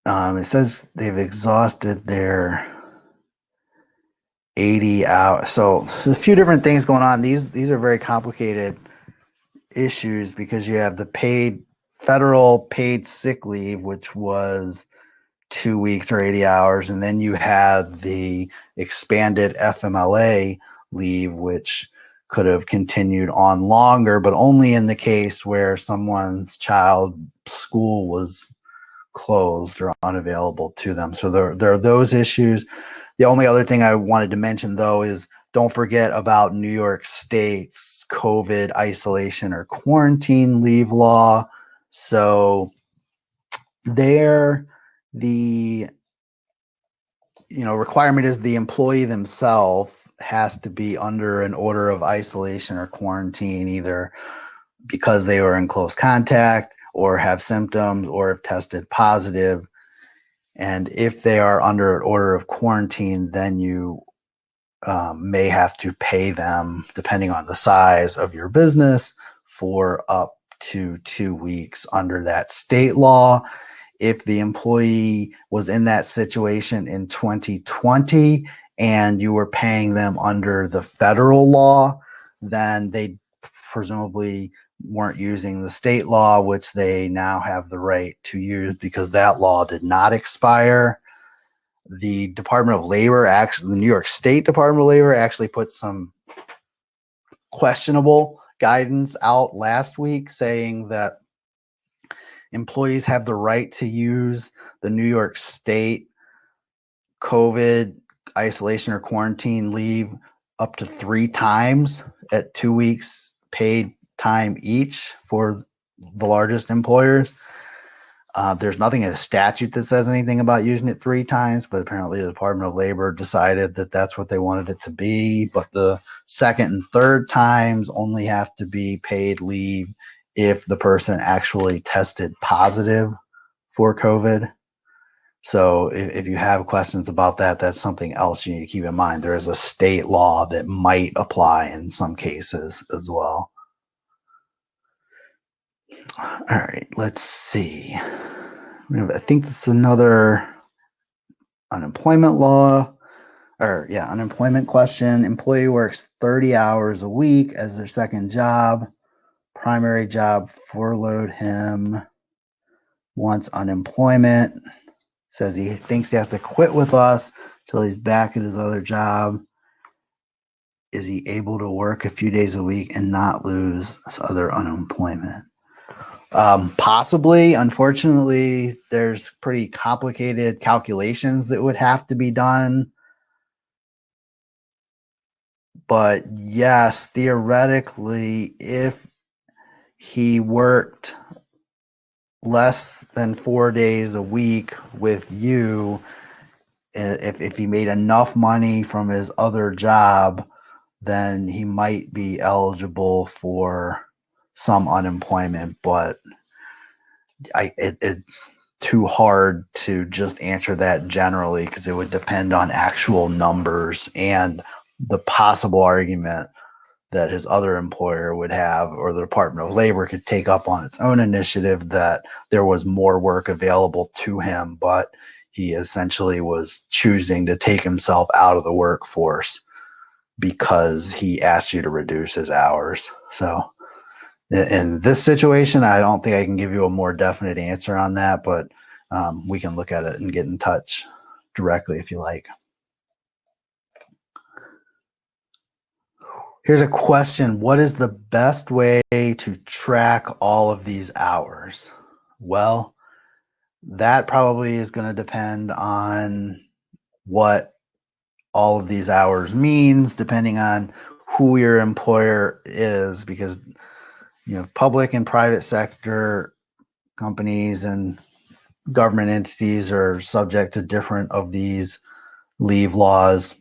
It says they've exhausted their 80 hours. So there's a few different things going on. These are very complicated issues because you have the federal paid sick leave, which was 2 weeks or 80 hours. And then you had the expanded FMLA leave, which could have continued on longer, but only in the case where someone's child's school was closed or unavailable to them. So there are those issues. The only other thing I wanted to mention, though, is don't forget about New York State's COVID isolation or quarantine leave law. So there, the requirement is the employee themselves has to be under an order of isolation or quarantine, either because they were in close contact or have symptoms or have tested positive. And if they are under an order of quarantine, then you may have to pay them, depending on the size of your business, for up to 2 weeks under that state law. if the employee was in that situation in 2020 and you were paying them under the federal law, then they presumably weren't using the state law, which they now have the right to use because that law did not expire. The Department of Labor, actually, the New York State Department of Labor actually put some questionable guidance out last week saying that employees have the right to use the New York State COVID isolation or quarantine leave up to 3 times at 2 weeks paid time each for the largest employers. There's nothing in the statute that says anything about using it 3 times, but apparently the Department of Labor decided that that's what they wanted it to be. But the second and third times only have to be paid leave if the person actually tested positive for COVID. So if you have questions about that, that's something else you need to keep in mind. There is a state law that might apply in some cases as well. All right, let's see. I think this is another unemployment law, unemployment question. Employee works 30 hours a week as their second job. Primary job furloughed him. Wants unemployment. Says he thinks he has to quit with us till he's back at his other job. Is he able to work a few days a week and not lose his other unemployment? Possibly. Unfortunately, there's pretty complicated calculations that would have to be done. But yes, theoretically, if he worked less than 4 days a week with you, if he made enough money from his other job, then he might be eligible for some unemployment, but it's too hard to just answer that generally because it would depend on actual numbers and the possible argument that his other employer would have, or the Department of Labor could take up on its own initiative, that there was more work available to him, but he essentially was choosing to take himself out of the workforce because he asked you to reduce his hours. So in this situation, I don't think I can give you a more definite answer on that, but we can look at it and get in touch directly if you like. Here's a question. What is the best way to track all of these hours? Well, that probably is going to depend on what all of these hours means, depending on who your employer is, because public and private sector companies and government entities are subject to different of these leave laws.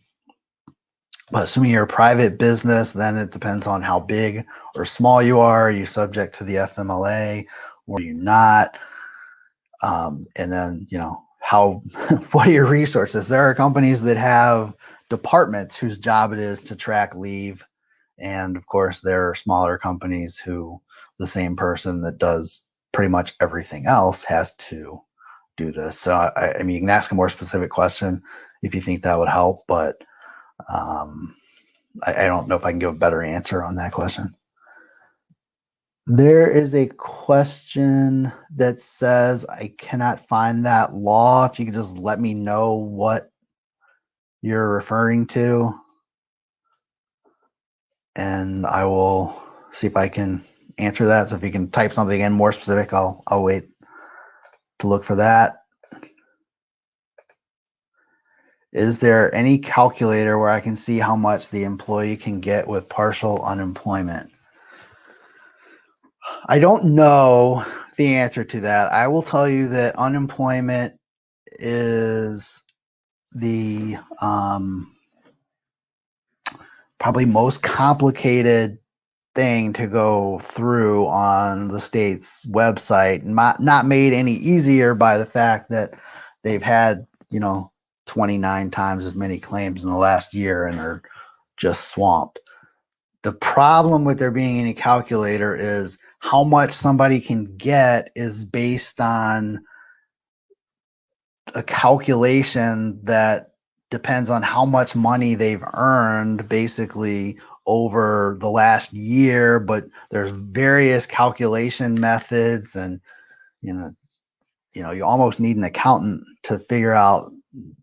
But assuming you're a private business, then it depends on how big or small you are. Are you subject to the FMLA or are you not? And then, what are your resources? There are companies that have departments whose job it is to track leave. And of course, there are smaller companies who the same person that does pretty much everything else has to do this. So, I mean, you can ask a more specific question if you think that would help, but I don't know if I can give a better answer on that question. There is a question that says I cannot find that law. If you could just let me know what you're referring to, and I will see if I can answer that. So if you can type something in more specific, I'll wait to look for that. Is there any calculator where I can see how much the employee can get with partial unemployment? I don't know the answer to that. I will tell you that unemployment is the probably most complicated thing to go through on the state's website, not made any easier by the fact that they've had 29 times as many claims in the last year and are just swamped. The problem with there being any calculator is how much somebody can get is based on a calculation that depends on how much money they've earned basically over the last year, but there's various calculation methods, and you know you almost need an accountant to figure out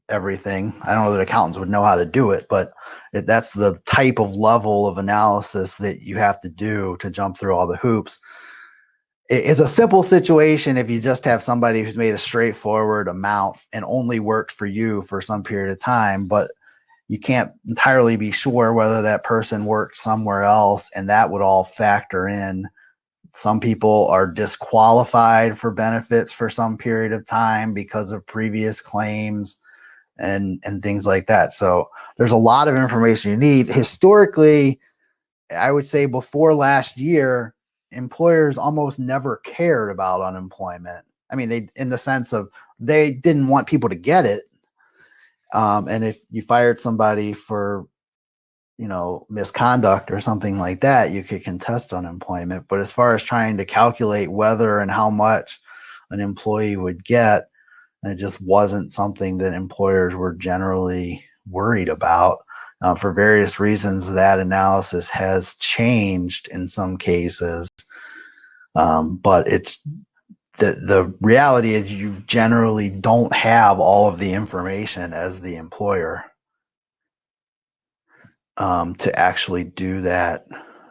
everything. I don't know that accountants would know how to do it, but that's the type of level of analysis that you have to do to jump through all the hoops. It's a simple situation if you just have somebody who's made a straightforward amount and only worked for you for some period of time, but you can't entirely be sure whether that person worked somewhere else, and that would all factor in. Some people are disqualified for benefits for some period of time because of previous claims and things like that. So there's a lot of information you need. Historically, I would say before last year, employers almost never cared about unemployment. I mean, they, in the sense of they didn't want people to get it. And if you fired somebody for, misconduct or something like that, you could contest unemployment. But as far as trying to calculate whether and how much an employee would get, it just wasn't something that employers were generally worried about. For various reasons, that analysis has changed in some cases. But it's the reality is you generally don't have all of the information as the employer to actually do that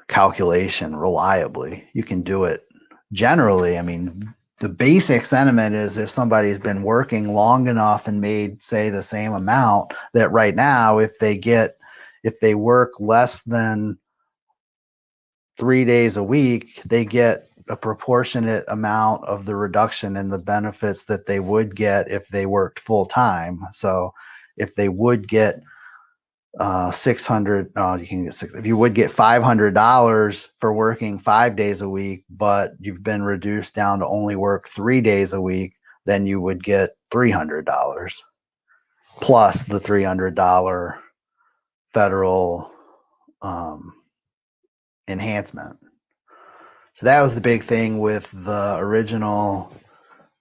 calculation reliably. You can do it generally. I mean, the basic sentiment is if somebody's been working long enough and made, say, the same amount, that right now, if they work less than 3 days a week, they get a proportionate amount of the reduction in the benefits that they would get if they worked full time. So if they would get 600, you can get if you would get $500 for working 5 days a week, but you've been reduced down to only work 3 days a week, then you would get $300 plus the $300 federal enhancement. So that was the big thing with the original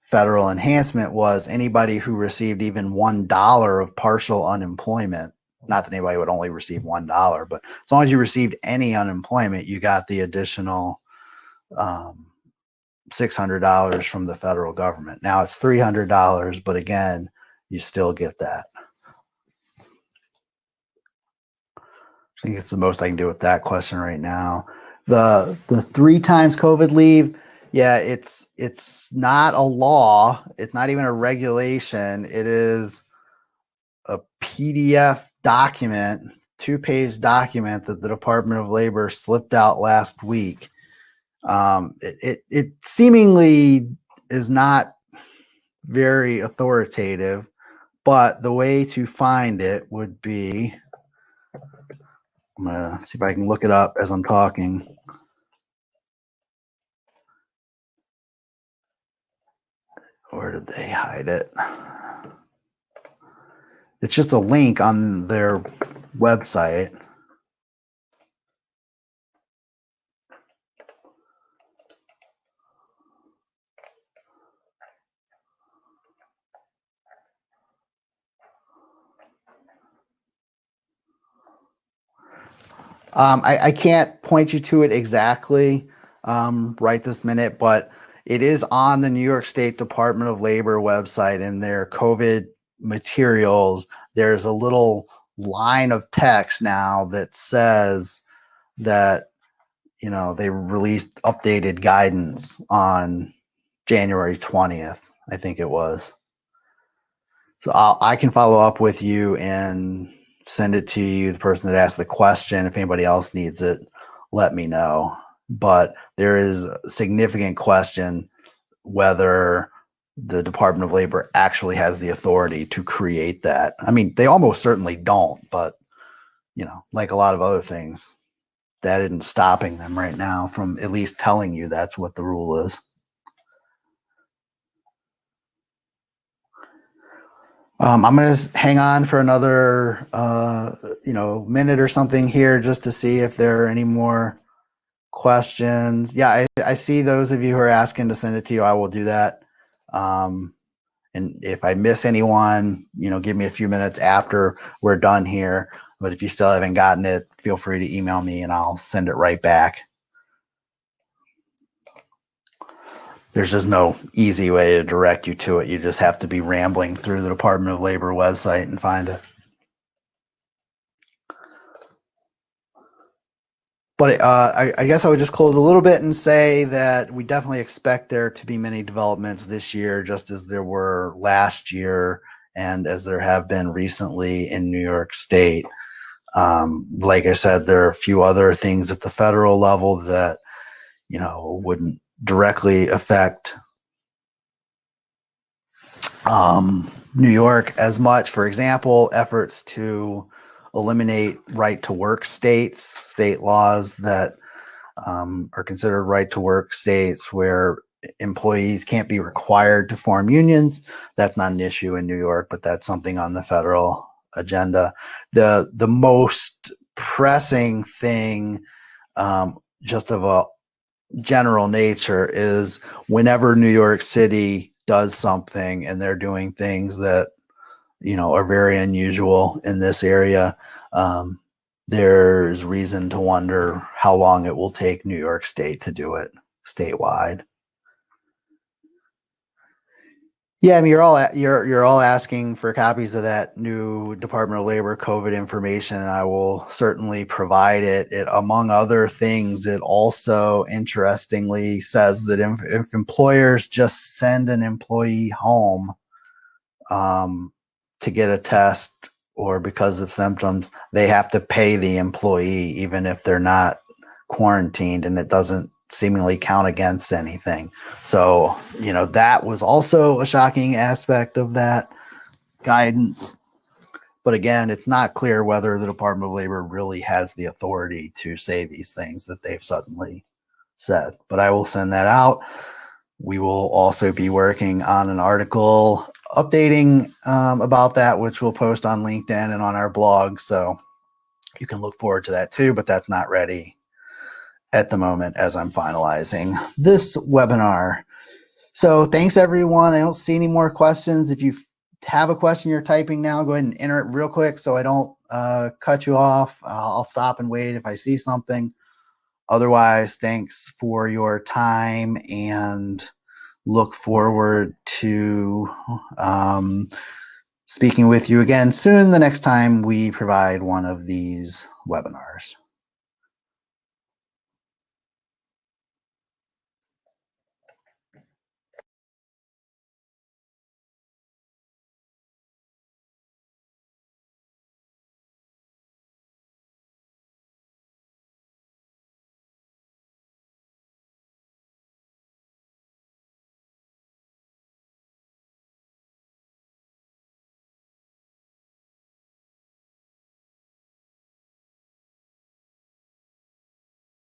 federal enhancement, was anybody who received even $1 of partial unemployment. Not that anybody would only receive $1, but as long as you received any unemployment, you got the additional $600 from the federal government. Now it's $300, but again, you still get that. I think it's the most I can do with that question right now. The 3 times COVID leave, yeah, it's not a law. It's not even a regulation. It is a PDF document, 2-page document that the Department of Labor slipped out last week. It seemingly is not very authoritative, but the way to find it would be, I'm gonna see if I can look it up as I'm talking. Where did they hide it? It's just a link on their website. I can't point you to it exactly right this minute, but it is on the New York State Department of Labor website in their COVID materials. There's a little line of text now that says that, they released updated guidance on January 20th, I think it was. So I can follow up with you and send it to you, the person that asked the question. If anybody else needs it, let me know. But there is a significant question whether the Department of Labor actually has the authority to create that. I mean, they almost certainly don't, but like a lot of other things, that isn't stopping them right now from at least telling you that's what the rule is. I'm going to hang on for another, minute or something here just to see if there are any more questions. Yeah, I see those of you who are asking to send it to you. I will do that. And if I miss anyone, give me a few minutes after we're done here. But if you still haven't gotten it, feel free to email me and I'll send it right back. There's just no easy way to direct you to it. You just have to be rambling through the Department of Labor website and find it. But I guess I would just close a little bit and say that we definitely expect there to be many developments this year, just as there were last year and as there have been recently in New York State. Like I said, there are a few other things at the federal level that, wouldn't directly affect New York as much. For example, efforts to eliminate right to work states, state laws that are considered right to work states where employees can't be required to form unions. That's not an issue in New York, but that's something on the federal agenda. The most pressing thing, just of a general nature, is whenever New York City does something, and they're doing things that are very unusual in this area, there's reason to wonder how long it will take New York State to do it statewide. Yeah, I mean, you're all asking for copies of that new Department of Labor COVID information, and I will certainly provide it. Among other things, it also interestingly says that if employers just send an employee home to get a test or because of symptoms, they have to pay the employee even if they're not quarantined, and it doesn't seemingly count against anything. So, that was also a shocking aspect of that guidance. But again, it's not clear whether the Department of Labor really has the authority to say these things that they've suddenly said. But I will send that out. We will also be working on an article updating about that, which we'll post on LinkedIn and on our blog. So you can look forward to that too, but that's not ready at the moment as I'm finalizing this webinar. So thanks everyone. I don't see any more questions. If you have a question you're typing now, go ahead and enter it real quick so I don't cut you off. I'll stop and wait if I see something. Otherwise, thanks for your time and look forward to speaking with you again soon the next time we provide one of these webinars.